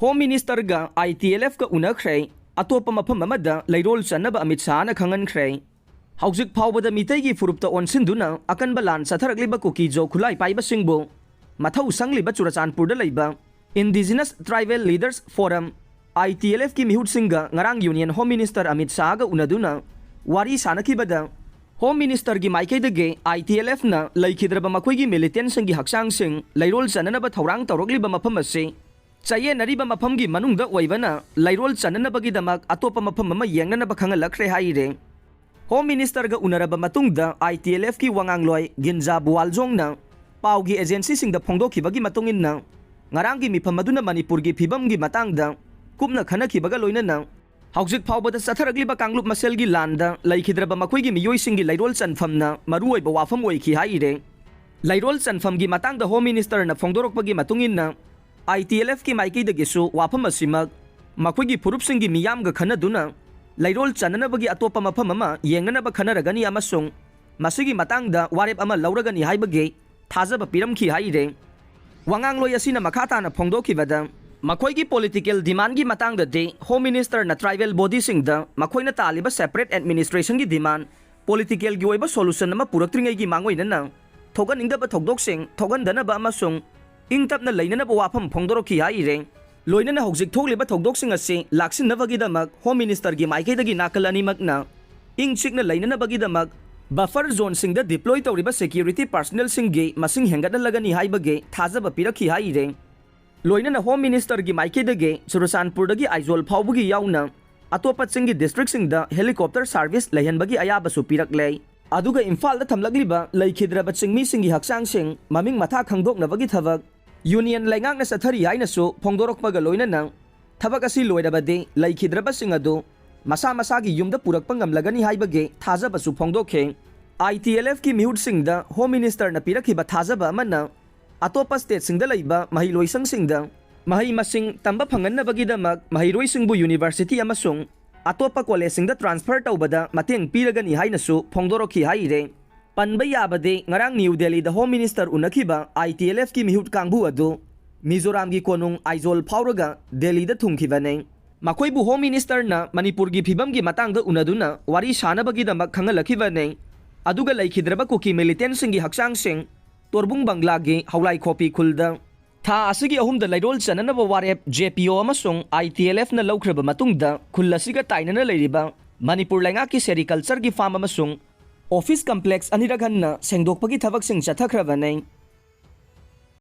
home minister गा ITLF का उनख्रे अतोप मफम अमदा लैरोल चनब अमित शाहना खंगनख्रे हौजिक फावबदा मितैगी फुरुपता ओनसिंदुना अकनबा लान सथरकलिबा cookie जो खुलाई पाइबा सिंगबो मथौ संगलिबा चुराचानपुरदा लैबा indigenous tribal leaders forum ITLF की मिहुट सिंगा ngarang union home minister Amit Shah गा उनदुना वारी सानखिबदा होम मिनिस्टर की माइकैदगे ITLF ना लैखिद्रबा मखोइगी मिलिटेंट संगी हक्सांग सिंग लैरोल चननबा थौरांग तौरकलिबा मफम असे चाये नरीबा मफम की मनुंगदा ओइबना लैरोल चननबगी दमक अतोपा मफम अमा येंगनबा खंगलखरे हाइरे होम मिनिस्टर गा उनरबा मतुंगदा ITLF की वांगांगलोय गिंजा बुवालजोंगना पाउगी agency सिंगदा फोंदोखिबगी मतुंगिनना ngaranggi mifam aduna manipurgi phibamgi matangda kupna khanakhibaga loinana hauzik phawbada satharagliba kanglup maselgi landa laikhidraba makoigi miyoisingi lairol chanfamna maruoiba wafam oikhi haire lairol chanfamgi matangda home minister na phongdorokpagi matunginna ITLF ki maikeidagisu wafam asimak makoigi phurupsingi miyamga khanaduna lairol chananabagi atopa mafam ama yenganaba khanaragani amasung masigi matangda warep ama lauragani haibage thajaba piramkhi haire वांगांगलोय असिना मखाताना फोंदोखिबदा मखोइगी political demand की मतंगदे home minister ना tribal body सिंगदा मखोइना तालिबा separate administration की demand political की ओइबा solution अमा पुरक्त्रिङै की मांगोइनना थोगनिंगदबा थोगदोकसिंग थोगनदनबा अमसुंग इंगतपना लैननबा वाफम फोंदोरखि हाइरे लोइनना हौजिक थोगलिबा थोगदोकसिंग असि लाक्सिनबगीदमक home minister की माइकैदगी नाकल अनिमकना इंग चिकना लैननबगीदमक बफर जोन सिंग द डिप्लॉय तौरिबा सिक्योरिटी पर्सनल सिंगे मसिंग हेंगदलगनी हाइबगे थाजब पिरखि हाइरे लोइनना होम मिनिस्टर की माइकेदगे चुरचानपुरदगी आइजोल फावबगी याउना अतोपा चिंगी डिस्ट्रिक्ट सिंग द हेलीकॉप्टर सर्विस लैहनबगी अयाबसु पिरकले अदुगा इम्फाल द थमलगलिबा लैखिद्रबा चिंगमी सिंगी हक्सांग सिंग ममिंग मथा खंगदोकनबगी थबक यूनियन लैंगांगना सथरी हाइनसु फोंदोरकपगा लोइनना थबक असि लोइरबदे लैखिद्रबा सिंग अदु मसा मसा की युमद पुरकपा ngamlagani haibage थाजबसु फोंदोखे ITLF की मिहुट सिंग द होम मिनिस्टर न पिरखिबा थाजबा अमना अतोपा स्टेट सिंग द लैबा महिलोइसंग सिंग द महि मसिंग तंबा फंगन्नबगीदमक महिरोइसिंगबु यूनिवर्सिटी अमसुंग अतोपा कॉलेज सिंग द ट्रांसफर तौबदा मतेंग पिरगनी हाइनसु फोंदोरखि हाइरे पनबा याबदे ngarang न्यू दिल्ली द होम मिनिस्टर उनखिबा ITLF की मिहुट कांगबु अदु मिजोराम की कोनुंग आइजोल फावरगा दिल्ली द थुंखिबने मखोइबु होम मिनिस्टर ना मणिपुर की फिबम की मतंग द उनदुना वारी सानबगीदमक खंगलखिबने अदुगा लैखिद्रबा कुकी मिलिटेंट सिंगी हक्सांग सिंग तोरबुंग बंगलागी हौलाई खोपी खुलदा था असिगी अहुमदा लैरोल चननबा वारेप JPO अमसुंग ITLF न लौख्रबा मतुंगदा खुल असिगा ताइनना लैरिबा मणिपुर लैंगा की सेरिकल्चर की फार्म अमसुंग ऑफिस कॉम्प्लेक्स अनिरगन्ना सेंगदोकपगी थबक सिंग चथख्रबने